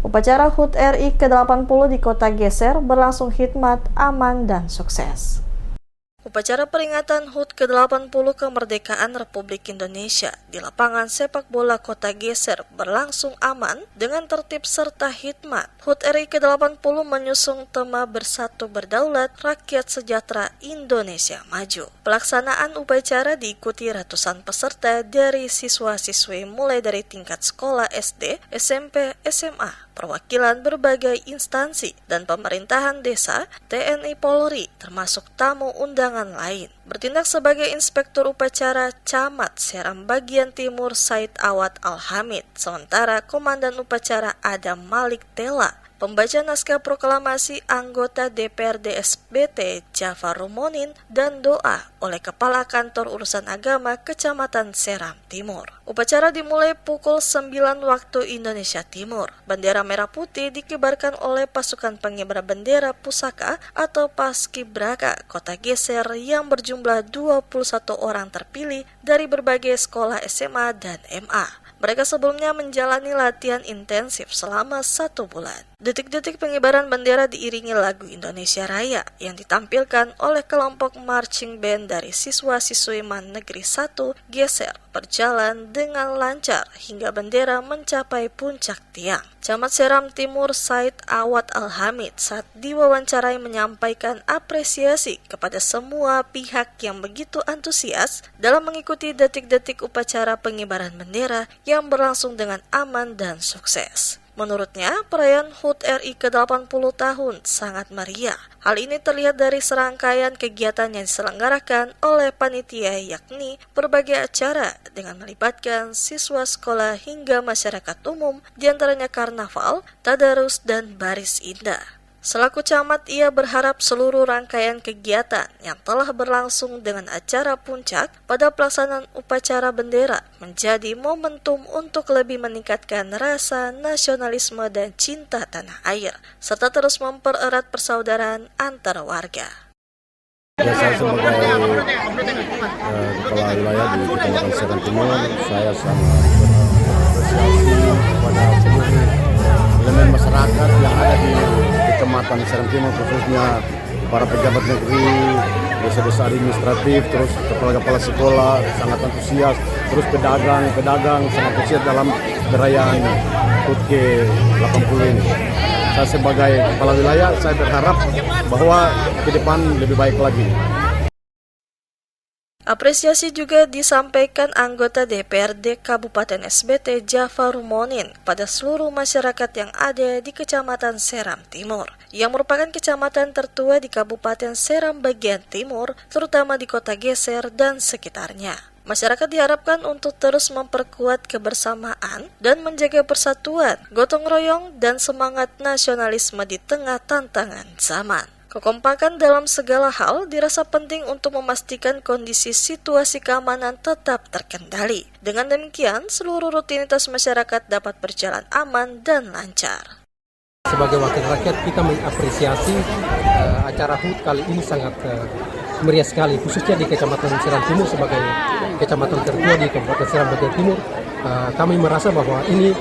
Upacara HUT RI ke-80 di Kota Geser berlangsung hikmat, aman, dan sukses. Upacara peringatan HUT ke-80 kemerdekaan Republik Indonesia di lapangan sepak bola Kota Geser berlangsung aman dengan tertib serta hikmat. HUT RI ke-80 menyusung tema Bersatu Berdaulat, Rakyat Sejahtera, Indonesia Maju. Pelaksanaan upacara diikuti ratusan peserta dari siswa-siswi mulai dari tingkat sekolah SD, SMP, SMA, perwakilan berbagai instansi dan pemerintahan desa, TNI Polri, termasuk tamu undangan lain. Bertindak sebagai inspektur upacara Camat Seram Bagian Timur Said Awad Al-Hamid, sementara Komandan Upacara Adam Malik Tela. Pembaca naskah proklamasi anggota DPRD SBT Jafar Rumonin dan doa oleh Kepala Kantor Urusan Agama Kecamatan Seram Timur. Upacara dimulai pukul 9 waktu Indonesia Timur. Bendera merah putih dikibarkan oleh pasukan pengibar bendera pusaka atau Paskibraka Kota Geser yang berjumlah 21 orang terpilih dari berbagai sekolah SMA dan MA. Mereka sebelumnya menjalani latihan intensif selama 1 bulan. Detik-detik pengibaran bendera diiringi lagu Indonesia Raya yang ditampilkan oleh kelompok marching band dari siswa-siswi MAN Negeri 1 Geser berjalan dengan lancar hingga bendera mencapai puncak tiang. Camat Seram Timur Said Awad Al-Hamid saat diwawancarai menyampaikan apresiasi kepada semua pihak yang begitu antusias dalam mengikuti detik-detik upacara pengibaran bendera yang berlangsung dengan aman dan sukses. Menurutnya, perayaan HUT RI ke-80 tahun sangat meriah. Hal ini terlihat dari serangkaian kegiatan yang diselenggarakan oleh panitia, yakni berbagai acara dengan melibatkan siswa sekolah hingga masyarakat umum, diantaranya karnaval, tadarus, dan baris indah. Selaku camat, ia berharap seluruh rangkaian kegiatan yang telah berlangsung dengan acara puncak pada pelaksanaan upacara bendera menjadi momentum untuk lebih meningkatkan rasa nasionalisme dan cinta tanah air, serta terus mempererat persaudaraan antar warga. Ya, saya sebagai kepala wilayah di Kecamatan Seram Timur, saya sangat berapresiasi kepada seluruh elemen masyarakat yang ada di Kecamatan Seram Timur, khususnya para pejabat negeri, desa-desa administratif, terus kepala-kepala sekolah sangat antusias, terus pedagang sangat antusias dalam perayaan HUT ke-80 ini. Saya sebagai kepala wilayah, saya berharap bahwa ke depan lebih baik lagi. Apresiasi juga disampaikan anggota DPRD Kabupaten SBT Jafar Rumonin pada seluruh masyarakat yang ada di Kecamatan Seram Timur, yang merupakan kecamatan tertua di Kabupaten Seram Bagian Timur, terutama di Kota Geser dan sekitarnya. Masyarakat diharapkan untuk terus memperkuat kebersamaan dan menjaga persatuan, gotong royong, dan semangat nasionalisme di tengah tantangan zaman. Kekompakan dalam segala hal dirasa penting untuk memastikan kondisi situasi keamanan tetap terkendali. Dengan demikian, seluruh rutinitas masyarakat dapat berjalan aman dan lancar. Sebagai wakil rakyat, kita mengapresiasi acara HUT kali ini sangat meriah sekali, khususnya di Kecamatan Seram Timur sebagai kecamatan tertua di Kabupaten Seram Bagian Timur. Kami merasa bahwa ini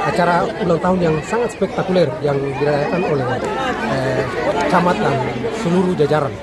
acara ulang tahun yang sangat spektakuler yang dirayakan oleh camat dan seluruh jajaran.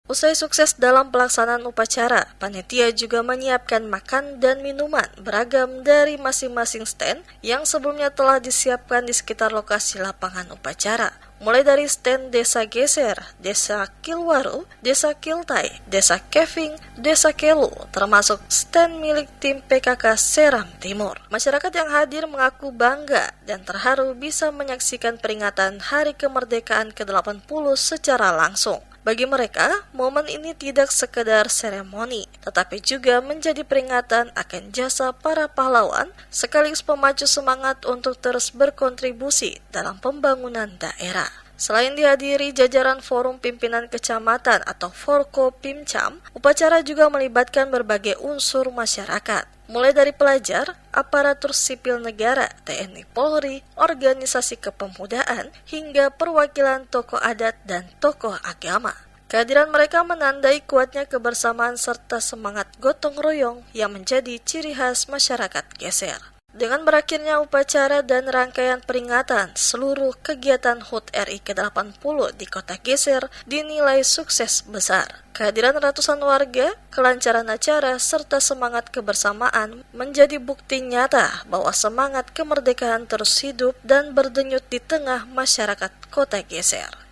Usai sukses dalam pelaksanaan upacara, panitia juga menyiapkan makan dan minuman beragam dari masing-masing stand yang sebelumnya telah disiapkan di sekitar lokasi lapangan upacara. Mulai dari stand Desa Geser, Desa Kilwaru, Desa Kiltai, Desa Keving, Desa Kelu, termasuk stand milik tim PKK Seram Timur. Masyarakat yang hadir mengaku bangga dan terharu bisa menyaksikan peringatan Hari Kemerdekaan ke-80 secara langsung. Bagi mereka, momen ini tidak sekedar seremoni, tetapi juga menjadi peringatan akan jasa para pahlawan, sekaligus pemacu semangat untuk terus berkontribusi dalam pembangunan daerah. Selain dihadiri jajaran Forum Pimpinan Kecamatan atau Forko Pimcam, upacara juga melibatkan berbagai unsur masyarakat, mulai dari pelajar, aparatur sipil negara, TNI Polri, organisasi kepemudaan, hingga perwakilan tokoh adat dan tokoh agama. Kehadiran mereka menandai kuatnya kebersamaan serta semangat gotong royong yang menjadi ciri khas masyarakat Geser. Dengan berakhirnya upacara dan rangkaian peringatan, seluruh kegiatan HUT RI ke-80 di Kota Geser dinilai sukses besar. Kehadiran ratusan warga, kelancaran acara, serta semangat kebersamaan menjadi bukti nyata bahwa semangat kemerdekaan terus hidup dan berdenyut di tengah masyarakat Kota Geser.